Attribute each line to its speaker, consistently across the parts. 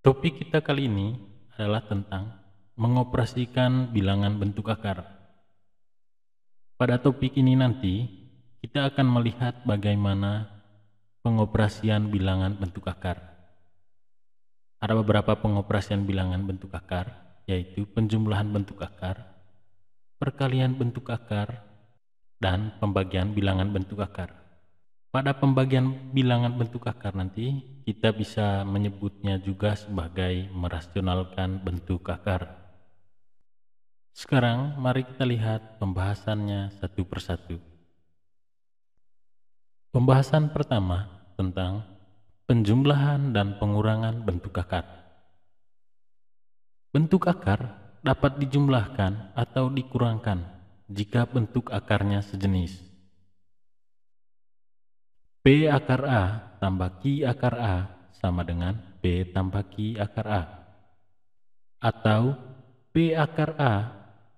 Speaker 1: Topik kita kali ini adalah tentang mengoperasikan bilangan bentuk akar. Pada topik ini nanti kita akan melihat bagaimana pengoperasian bilangan bentuk akar. Ada beberapa pengoperasian bilangan bentuk akar, yaitu penjumlahan bentuk akar, perkalian bentuk akar, dan pembagian bilangan bentuk akar. Pada pembagian bilangan bentuk akar nanti kita bisa menyebutnya juga sebagai merasionalkan bentuk akar. Sekarang mari kita lihat pembahasannya satu persatu. Pembahasan pertama tentang penjumlahan dan pengurangan bentuk akar. Bentuk akar dapat dijumlahkan atau dikurangkan jika bentuk akarnya sejenis. P akar A tambah Q akar A sama dengan P tambah Q akar A. Atau P akar A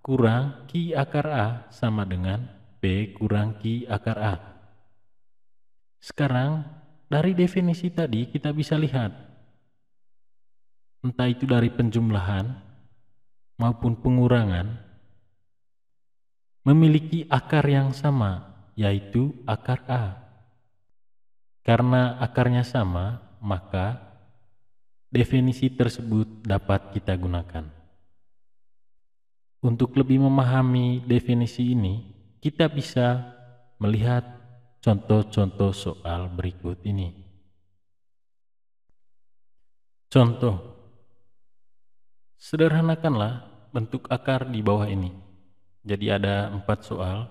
Speaker 1: kurang Q akar A sama dengan P kurang Q akar A. Sekarang dari definisi tadi kita bisa lihat, entah itu dari penjumlahan maupun pengurangan, memiliki akar yang sama, yaitu akar A. Karena akarnya sama, maka definisi tersebut dapat kita gunakan. Untuk lebih memahami definisi ini, kita bisa melihat contoh-contoh soal berikut ini. Contoh, sederhanakanlah bentuk akar di bawah ini. Jadi ada 4 soal.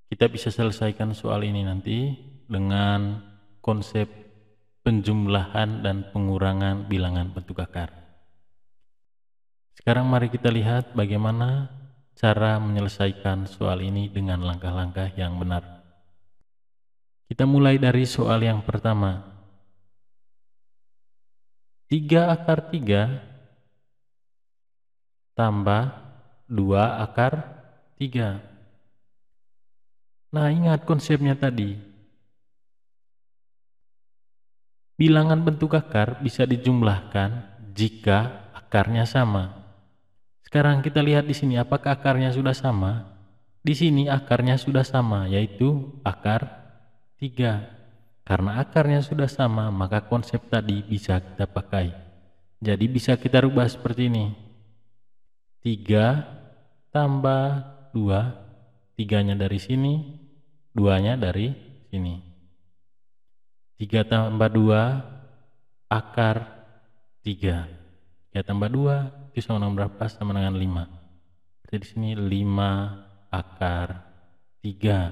Speaker 1: Kita bisa selesaikan soal ini nanti dengan konsep penjumlahan dan pengurangan bilangan bentuk akar. Sekarang mari kita lihat bagaimana cara menyelesaikan soal ini dengan langkah-langkah yang benar. Kita mulai dari soal yang pertama. 3 akar 3 tambah 2 akar 3. Nah, ingat konsepnya tadi. Bilangan bentuk akar bisa dijumlahkan jika akarnya sama. Sekarang kita lihat di sini apakah akarnya sudah sama? Di sini akarnya sudah sama, yaitu akar 3. Karena akarnya sudah sama, maka konsep tadi bisa kita pakai. Jadi bisa kita rubah seperti ini. 3 tambah 2, 3-nya dari sini, 2-nya dari sini. 3 tambah 2 akar 3. 3 tambah 2 itu sama dengan berapa? Sama dengan 5. Jadi di sini 5 akar 3.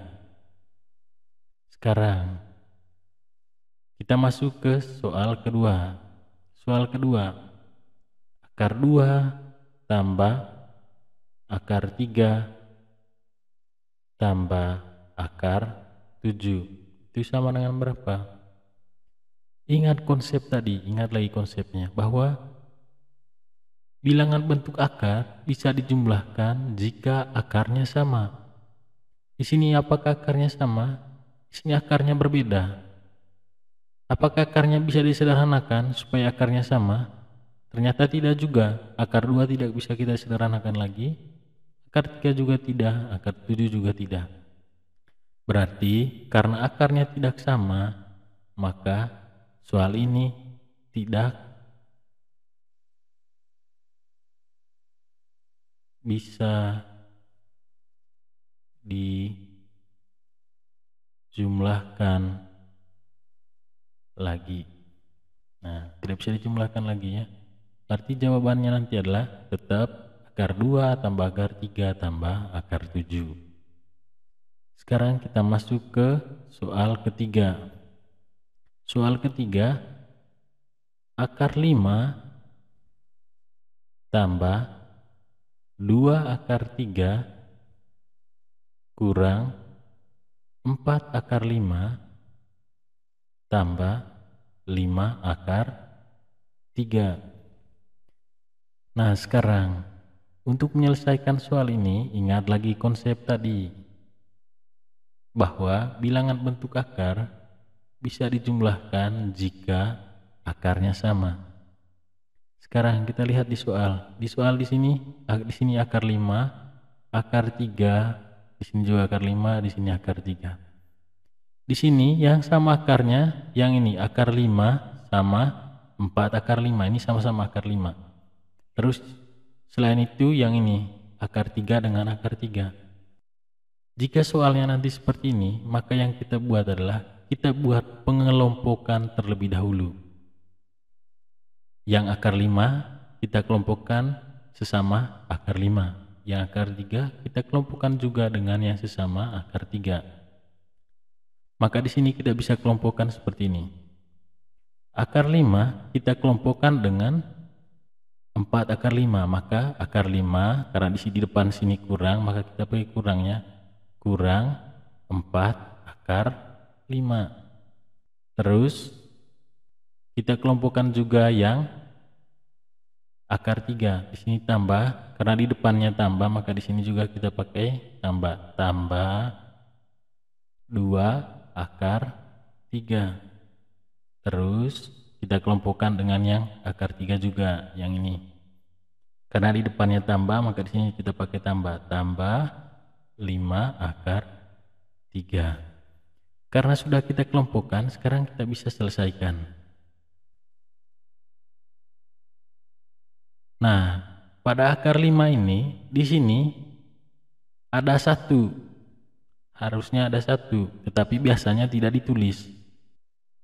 Speaker 1: Sekarang kita masuk ke soal kedua. Soal kedua, akar 2 tambah akar 3 tambah akar 7. Itu sama dengan berapa? Ingat konsep tadi, ingat lagi konsepnya, bahwa bilangan bentuk akar bisa dijumlahkan jika akarnya sama. Di sini apakah akarnya sama? Di sini akarnya berbeda. Apakah akarnya bisa disederhanakan supaya akarnya sama? Ternyata tidak juga. Akar 2 tidak bisa kita sederhanakan lagi. Akar 3 juga tidak, akar 7 juga tidak. Berarti karena akarnya tidak sama, maka soal ini tidak bisa dijumlahkan lagi. Nah, tidak bisa dijumlahkan lagi ya. Berarti jawabannya nanti adalah tetap akar 2 tambah akar 3 tambah akar 7. Sekarang kita masuk ke soal ketiga. Soal ketiga, akar 5 tambah 2 akar 3 kurang 4 akar 5 tambah 5 akar 3. Nah, sekarang untuk menyelesaikan soal ini, ingat lagi konsep tadi, bahwa bilangan bentuk akar bisa dijumlahkan jika akarnya sama. Sekarang kita lihat di soal. Di soal di sini akar 5, akar 3, di sini juga akar 5, di sini akar 3. Di sini yang sama akarnya, yang ini akar 5 sama 4 akar 5, ini sama-sama akar 5. Terus selain itu yang ini akar 3 dengan akar 3. Jika soalnya nanti seperti ini, maka yang kita buat adalah kita buat pengelompokan terlebih dahulu. Yang akar 5 kita kelompokkan sesama akar 5. Yang akar 3 kita kelompokkan juga dengan yang sesama akar 3. Maka di sini kita bisa kelompokkan seperti ini. Akar 5 kita kelompokkan dengan 4 akar 5. Maka akar 5 karena di depan sini kurang, maka kita pakai kurangnya. Kurang 4 akar 5. Terus kita kelompokkan juga yang akar 3. Di sini tambah, karena di depannya tambah, maka di sini juga kita pakai tambah. Tambah 2 akar 3. Terus kita kelompokkan dengan yang akar 3 juga, yang ini. Karena di depannya tambah, maka di sini kita pakai tambah. Tambah 5 akar 3. Karena sudah kita kelompokkan, sekarang kita bisa selesaikan. Nah, pada akar 5 ini, di sini ada 1. Harusnya ada 1, tetapi biasanya tidak ditulis.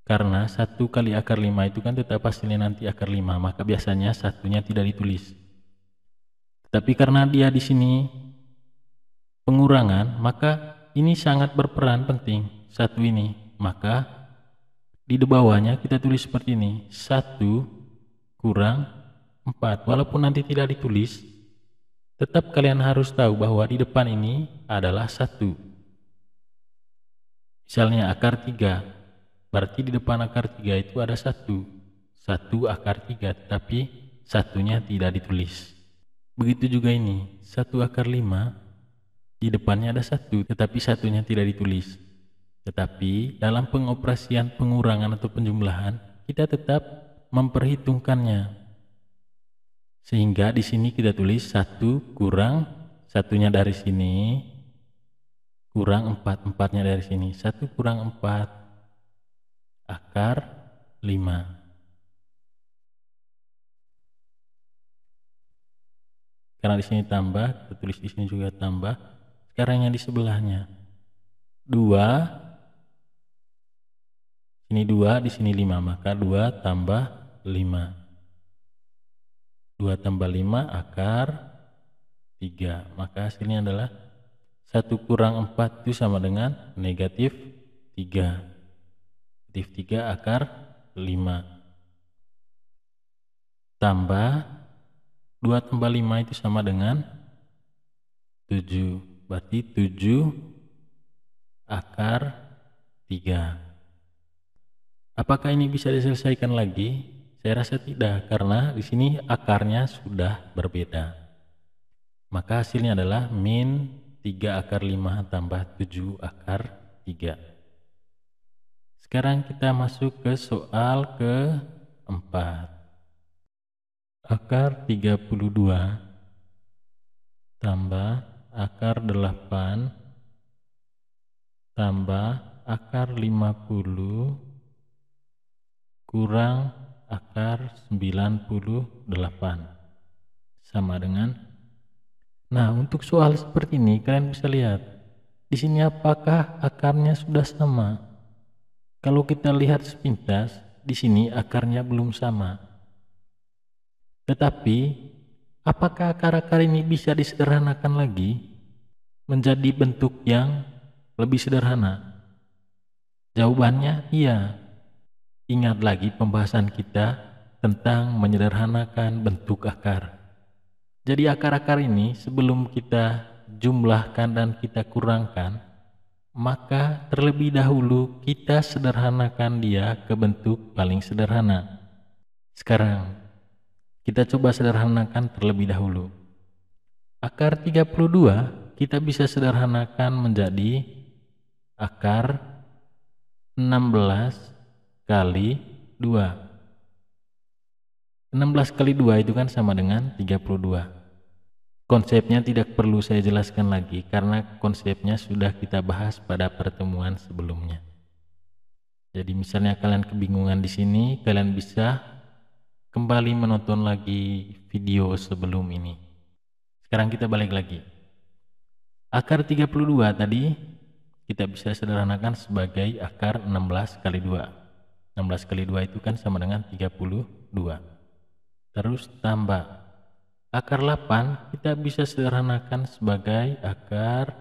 Speaker 1: Karena 1 kali akar 5 itu kan tetap hasilnya nanti akar 5, maka biasanya 1-nya tidak ditulis. Tetapi karena dia di sini pengurangan, maka ini sangat berperan penting, 1 ini. Maka di bawahnya kita tulis seperti ini, 1 kurang 4. Walaupun nanti tidak ditulis, tetap kalian harus tahu bahwa di depan ini adalah 1. Misalnya akar 3, berarti di depan akar 3 itu ada 1. 1 akar 3, tapi 1-nya tidak ditulis. Begitu juga ini, 1 akar 5, di depannya ada 1, tetapi 1-nya tidak ditulis. Tetapi dalam pengoperasian pengurangan atau penjumlahan, kita tetap memperhitungkannya. Sehingga di sini kita tulis 1 kurang 1-nya dari sini, kurang 4, 4-nya dari sini. 1 kurang 4 akar 5. Karena di sini tambah, kita tulis di sini juga tambah. Sekarang yang di sebelahnya 2, sini 2, di sini 5, maka 2 tambah 5. 2 tambah 5 akar 3. Maka hasilnya adalah 1 kurang 4 itu sama dengan negatif 3. Negatif 3 akar 5. Tambah 2 tambah 5 itu sama dengan 7. Berarti 7 akar 3. Apakah ini bisa diselesaikan lagi? Saya rasa tidak, karena di sini akarnya sudah berbeda. Maka hasilnya adalah min 3 akar 5 tambah 7 akar 3. Sekarang kita masuk ke soal keempat. Akar 32 tambah akar 8 tambah akar 50 kurang akar 98 sama dengan. Nah, untuk soal seperti ini kalian bisa lihat di sini apakah akarnya sudah sama. Kalau kita lihat sepintas, di sini akarnya belum sama. Tetapi, apakah akar-akar ini bisa disederhanakan lagi menjadi bentuk yang lebih sederhana? Jawabannya iya. Ingat lagi pembahasan kita tentang menyederhanakan bentuk akar. Jadi akar-akar ini sebelum kita jumlahkan dan kita kurangkan, maka terlebih dahulu kita sederhanakan dia ke bentuk paling sederhana. Sekarang kita coba sederhanakan terlebih dahulu. Akar 32 kita bisa sederhanakan menjadi akar 16 kali 2. 16 kali 2 itu kan sama dengan 32. Konsepnya tidak perlu saya jelaskan lagi karena konsepnya sudah kita bahas pada pertemuan sebelumnya. Jadi misalnya kalian kebingungan di sini, kalian bisa kembali menonton lagi video sebelum ini. Sekarang kita balik lagi. Akar 32 tadi kita bisa sederhanakan sebagai akar 16 kali 2. 16 kali 2 itu kan sama dengan 32. Terus tambah akar 8 kita bisa sederhanakan sebagai akar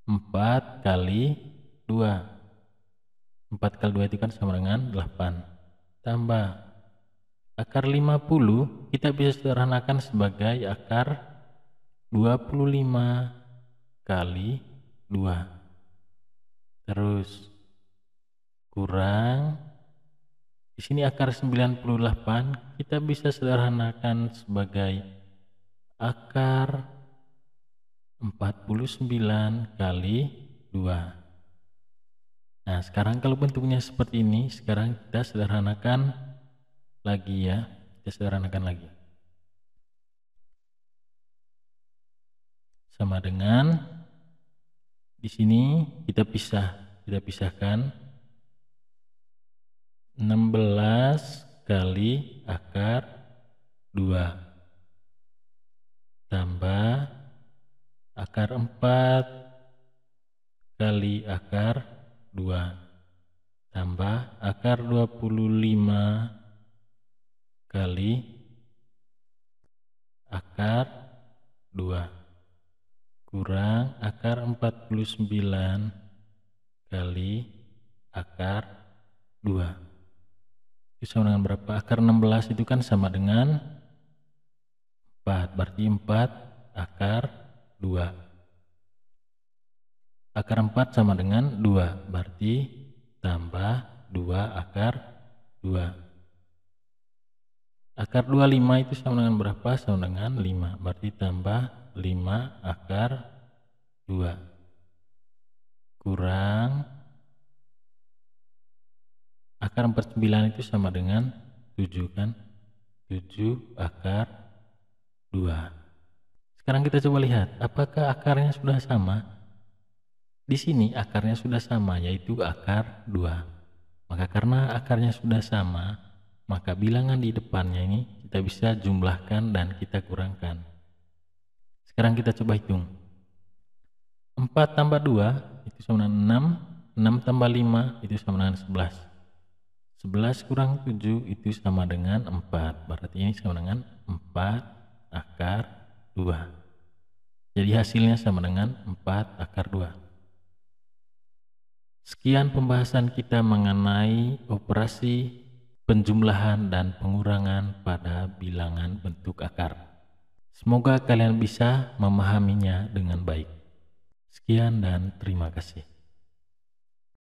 Speaker 1: 4 kali 2. 4 kali 2 itu kan sama dengan 8. Tambah akar 50 kita bisa sederhanakan sebagai akar 25 kali 2. Terus kurang di sini akar 98 kita bisa sederhanakan sebagai akar 49 kali 2. Nah, sekarang kalau bentuknya seperti ini, sekarang kita sederhanakan lagi ya. Kita sederhanakan lagi. Sama dengan di sini kita pisahkan 16 kali akar 2 tambah akar 4 kali akar 2 tambah akar 25 kali akar 2 kurang akar 49 kali akar 2. Itu sama dengan berapa? Akar 16 itu kan sama dengan 4. Berarti 4 akar 2. Akar 4 sama dengan 2. Berarti tambah 2 akar 2. Akar 25 itu sama dengan berapa? Sama dengan 5. Berarti tambah 5 akar 2. Kurang akar 49 itu sama dengan 7 kan? 7 akar 2. Sekarang kita coba lihat apakah akarnya sudah sama. Di sini akarnya sudah sama yaitu akar 2. Maka karena akarnya sudah sama, maka bilangan di depannya ini kita bisa jumlahkan dan kita kurangkan. Sekarang kita coba hitung. 4 tambah 2 itu sama dengan 6. 6 tambah 5 itu sama dengan 11. 11 kurang 7 itu sama dengan 4. Berarti ini sama dengan 4 akar 2. Jadi hasilnya sama dengan 4 akar 2. Sekian pembahasan kita mengenai operasi penjumlahan dan pengurangan pada bilangan bentuk akar. Semoga kalian bisa memahaminya dengan baik. Sekian dan terima kasih.